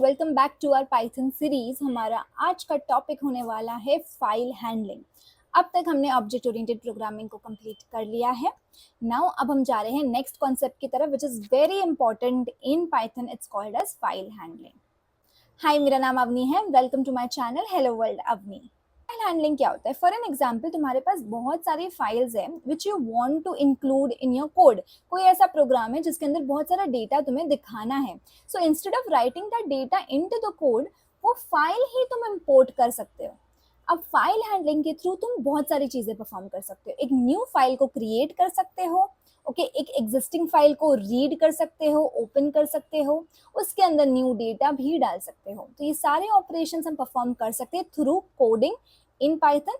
Welcome back to our Python series. हमारा आज का टॉपिक होने वाला है फाइल हैंडलिंग। अब तक हमने ऑब्जेक्ट ओरिएंटेड प्रोग्रामिंग को कंप्लीट कर लिया है। नाउ अब हम जा रहे हैं नेक्स्ट कॉन्सेप्ट की तरफ which is very important in Python. It's called as file handling. Hi, मेरा नाम अवनी है। Welcome to my channel hello world Avni. File handling क्या होता है? फॉर एन एग्जाम्पल, तुम्हारे पास बहुत सारी फाइल्स हैं which you want to include in your code. कोई ऐसा प्रोग्राम है जिसके अंदर बहुत सारा डेटा तुम्हें दिखाना है। So instead of writing that data into the code, वो फाइल ही तुम इंपोर्ट कर सकते हो। अब फाइल हैंडलिंग के थ्रू तुम बहुत सारी चीजें परफॉर्म कर सकते हो। एक न्यू फाइल को क्रिएट कर सकते हो, ओके एक एग्जिस्टिंग फाइल को रीड कर सकते हो, ओपन कर सकते हो, उसके अंदर न्यू डेटा भी डाल सकते हो। तो ये सारे ऑपरेशंस हम परफॉर्म कर सकते हैं through coding in Python.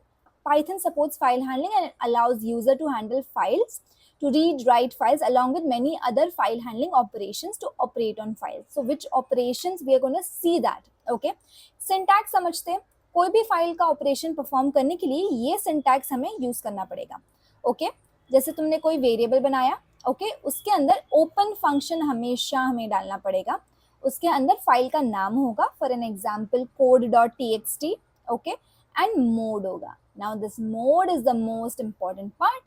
Python supports file handling and allows user to handle files, to read, write files along with many other file handling operations to operate on files. So which operations we are going to see that. Okay. Syntax समझते हैं। कोई भी file का operation perform करने के लिए ये syntax हमें यूज करना पड़ेगा। ओके जैसे तुमने कोई वेरिएबल बनाया, ओके उसके अंदर ओपन फंक्शन हमेशा हमें डालना पड़ेगा। उसके अंदर फाइल का नाम होगा, for an example code.txt, okay and mode होगा। Now this mode is the most important part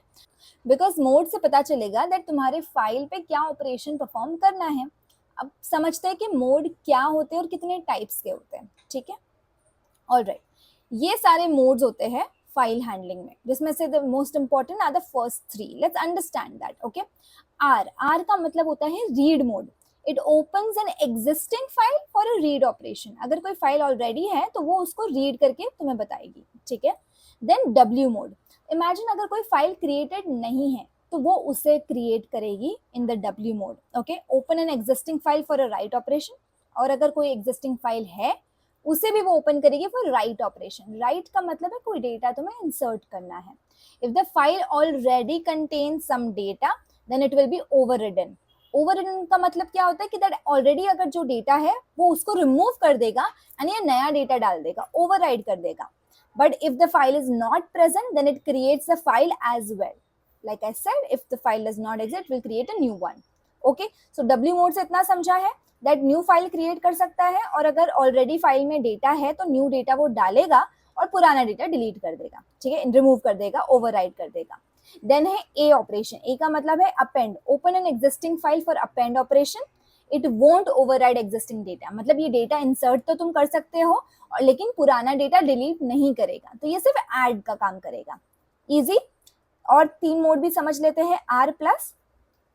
because mode से पता चलेगा दैट तुम्हारे फाइल पे क्या ऑपरेशन परफॉर्म करना है। अब समझते हैं कि मोड क्या होते हैं और कितने टाइप्स के होते हैं। ठीक है, ऑलराइट ये सारे मोड्स होते हैं फाइल हैंडलिंग में, जिसमें से the most important are the first three. Let's understand that. Okay R का मतलब होता है read mode. It opens an existing file for a read operation. अगर कोई फाइल ऑलरेडी है तो वो उसको रीड करके तुम्हें बताएगी। ठीक है, देन डब्ल्यू मोड। इमेजिन अगर कोई फाइल क्रिएटेड नहीं है तो वो उसे क्रिएट करेगी in the W mode. Okay open N existing file for a write operation, और अगर कोई एग्जिस्टिंग फाइल है उसे भी वो ओपन करेगी फॉर राइट ऑपरेशन। राइट का मतलब है कोई डेटा तुम्हें इंसर्ट करना है। If the file already contain some data then it will be overridden. Overridden का मतलब क्या होता है कि दैट ऑलरेडी अगर जो डेटा है वो उसको रिमूव कर देगा एंड ये नया डेटा डाल देगा, ओवरराइड कर देगा। But if the file is not present then it creates the file as well. Like I said, if the file does not exist, will create a new one. Okay so W mode से इतना समझा है that new file create कर सकता है, और अगर already file में डेटा है तो न्यू डेटा वो डालेगा और पुराना डेटा डिलीट कर देगा। ठीक है, रिमूव कर देगा, ओवरराइड कर देगा। देन है ए ऑपरेशन। ए का मतलब है append. Open N existing file for append operation. It won't override existing data, मतलब ये डेटा इंसर्ट तो तुम कर सकते हो और लेकिन पुराना डेटा डिलीट नहीं करेगा। तो ये सिर्फ ऐड का काम करेगा। इजी। और तीन मोड भी समझ लेते हैं। आर प्लस,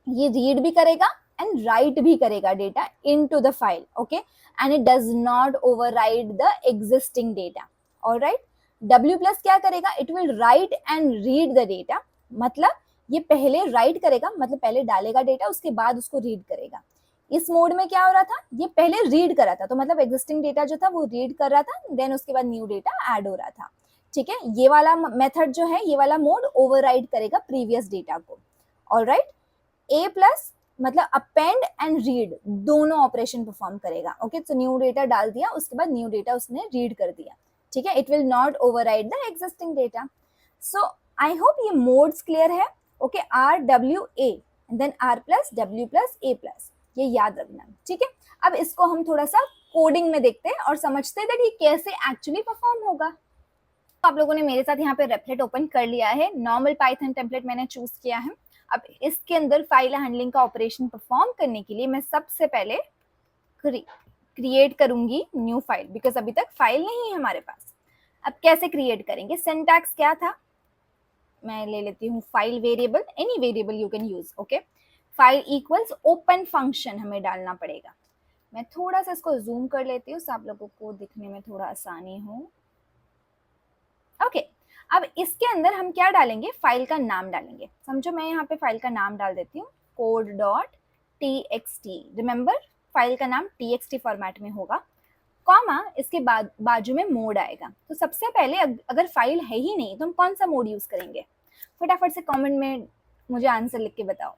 ये रीड भी करेगा एंड राइट भी करेगा data into the file. Okay and it does not override the existing data. Alright W plus क्या करेगा? It will write and read the data. मतलब ये पहले राइट करेगा, मतलब पहले डालेगा डेटा उसके बाद उसको रीड करेगा। इस मोड में क्या हो रहा था, ये पहले रीड कर रहा था, तो मतलब एग्जिस्टिंग डेटा जो था वो रीड कर रहा था, देन उसके बाद न्यू डेटा ऐड हो रहा था। ठीक है, ये वाला मेथड जो है, ये वाला मोड ओवरराइड करेगा प्रीवियस डेटा को। ऑलराइट ए प्लस मतलब अपेंड एंड रीड दोनों ऑपरेशन परफॉर्म करेगा। ओके तो न्यू डेटा डाल दिया, उसके बाद न्यू डेटा उसने रीड कर दिया। ठीक है, it will not override the existing data. So I hope ये मोड्स क्लियर है। Okay R W A then R plus W plus A plus, ये याद रखना। ठीक है, अब इसको हम थोड़ा सा कोडिंग में देखते हैं और समझते हैं दैट ये कैसे एक्चुअली परफॉर्म होगा। तो आप लोगों ने मेरे साथ यहाँ पे रेपलेट ओपन कर लिया है। नॉर्मल पाइथन टेम्पलेट मैंने चूज किया है। अब इसके अंदर फाइल हैंडलिंग का ऑपरेशन परफॉर्म करने के लिए मैं सबसे पहले क्रिएट करूंगी न्यू फाइल, बिकॉज अभी तक फाइल नहीं है हमारे पास। अब कैसे क्रिएट करेंगे? सिंटैक्स क्या था, मैं ले लेती हूँ file variable, any variable you can use. Okay file equals open function हमें डालना पड़ेगा। मैं थोड़ा सा इसको जूम कर लेती हूँ आप लोगों को दिखने में थोड़ा आसानी हो। ओके अब इसके अंदर हम क्या डालेंगे? फाइल का नाम डालेंगे। समझो मैं यहाँ पे फाइल का नाम डाल देती हूँ code.txt। रिमेंबर फाइल का नाम txt फॉर्मेट में होगा, कॉमा इसके बाद बाजू में मोड आएगा। तो सबसे पहले अगर फाइल है ही नहीं तो हम कौन सा मोड यूज करेंगे? फटाफट से कमेंट में मुझे आंसर लिख के बताओ।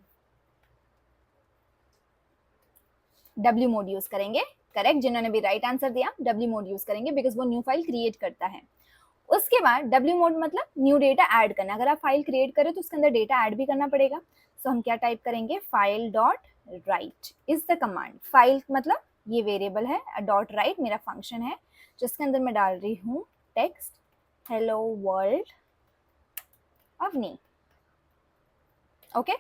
डब्ल्यू मोड यूज करेंगे, करेक्ट। जिन्होंने भी राइट आंसर दिया डब्ल्यू मोड यूज करेंगे बिकॉज वो न्यू फाइल क्रिएट करता है। उसके बाद डब्ल्यू मोड मतलब न्यू डेटा ऐड करना। अगर आप फाइल क्रिएट करें तो उसके अंदर डेटा ऐड भी करना पड़ेगा। सो हम क्या टाइप करेंगे? File dot right is the command. File मतलब ये वेरिएबल है, डॉट राइट मेरा फंक्शन है जिसके अंदर मैं डाल रही हूँ text hello world Avni. Okay,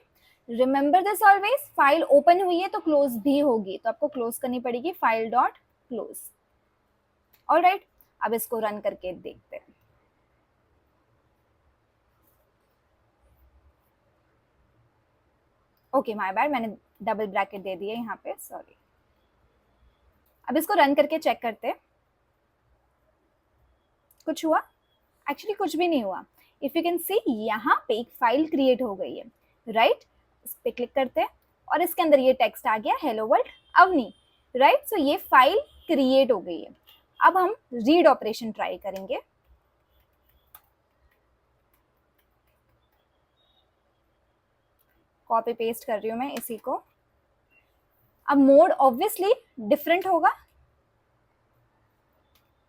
remember this always, file open हुई है तो क्लोज भी होगी, तो आपको क्लोज करनी पड़ेगी फाइल डॉट क्लोज। ऑलराइट, अब इसको रन करके देखते हैं। ओके माय बैड, मैंने डबल ब्रैकेट दे दिया यहाँ पे, सॉरी। अब इसको रन करके चेक करते हैं कुछ हुआ। एक्चुअली कुछ भी नहीं हुआ। इफ यू कैन सी यहाँ पे एक फाइल क्रिएट हो गई है, राइट। इस पे क्लिक करते हैं और इसके अंदर ये टेक्स्ट आ गया हेलो वर्ल्ड अवनी, राइट। सो ये फाइल क्रिएट हो गई है। अब हम रीड ऑपरेशन ट्राई करेंगे। कॉपी पेस्ट कर रही हूं मैं इसी को। अब मोड ऑब्वियसली डिफरेंट होगा,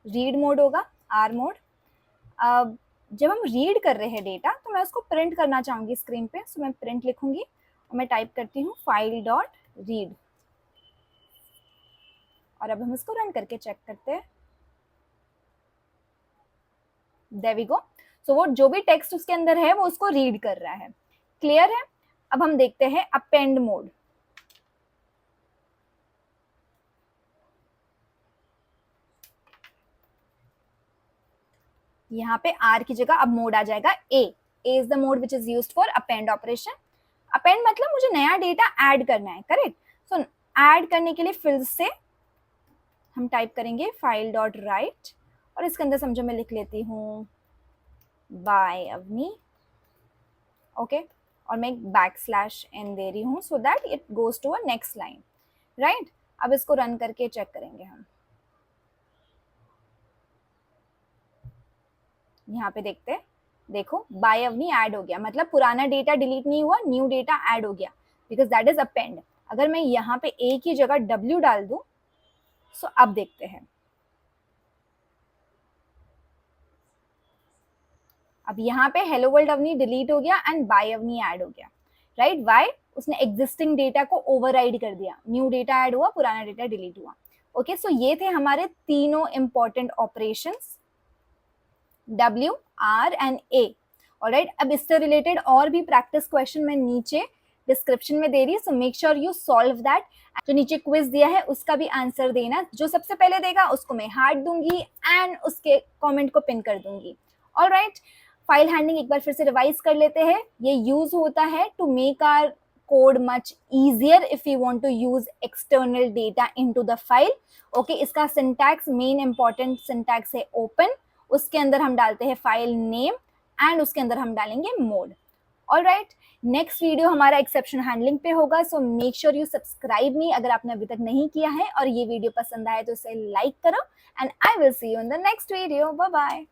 रीड मोड होगा, आर मोड। अब जब हम रीड कर रहे हैं डेटा तो मैं उसको प्रिंट करना चाहूंगी स्क्रीन पे, सो मैं प्रिंट लिखूंगी और मैं टाइप करती हूँ फाइल डॉट रीड। और अब हम इसको रन करके चेक करते हैं। There we go. सो वो जो भी टेक्स्ट उसके अंदर है वो उसको रीड कर रहा है। क्लियर है। अब हम देखते हैं अपेंड मोड। यहाँ पे आर की जगह अब मोड आ जाएगा A is the mode which is used for append operation. Append मतलब मुझे नया डेटा ऐड करना है, करेक्ट। सो ऐड करने के लिए फिर से हम टाइप करेंगे फाइल डॉट राइट और इसके अंदर समझो मैं लिख लेती हूँ बाय अवनी। ओके, और मैं बैक स्लैश एन दे रही हूँ so that it goes to a next line, right. अब इसको रन करके चेक करेंगे हम। यहाँ पे देखते हैं, देखो बाय अवनी ऐड हो गया, मतलब पुराना डेटा डिलीट नहीं हुआ, न्यू डेटा ऐड हो गया, बिकॉज दैट इज अपेंड। अगर मैं यहाँ पे ए की जगह डब्ल्यू डाल दूं, सो अब देखते हैं। अब यहाँ पे हेलो वर्ल्ड अवनी डिलीट हो गया एंड बाय अवनी ऐड हो गया, राइट। वाई, उसने एग्जिस्टिंग डेटा को ओवरराइड कर दिया, न्यू डेटा ऐड हुआ, पुराना डेटा डिलीट हुआ। ओके, सो ये थे हमारे तीनों important operations W, R and A। Alright, अब इससे रिलेटेड और भी प्रैक्टिस क्वेश्चन मैं नीचे डिस्क्रिप्शन में दे रही है, so make sure you solve that. जो नीचे क्विज दिया है उसका भी आंसर देना, जो सबसे पहले देगा उसको मैं हार्ट दूंगी एंड उसके कमेंट को पिन कर दूंगी। ऑलराइट, फाइल हैंडलिंग एक बार फिर से रिवाइज कर लेते हैं। ये यूज होता है to make our code much easier if you want to use external data into the file। Okay, इसका सिंटैक्स, मेन इंपॉर्टेंट सिंटैक्स है ओपन, उसके अंदर हम डालते हैं फाइल नेम एंड उसके अंदर हम डालेंगे मोड। ऑलराइट, नेक्स्ट वीडियो हमारा एक्सेप्शन हैंडलिंग पे होगा, so make sure you subscribe मी अगर आपने अभी तक नहीं किया है, और ये वीडियो पसंद आए तो इसे लाइक करो and I will see you in the next video. Bye bye.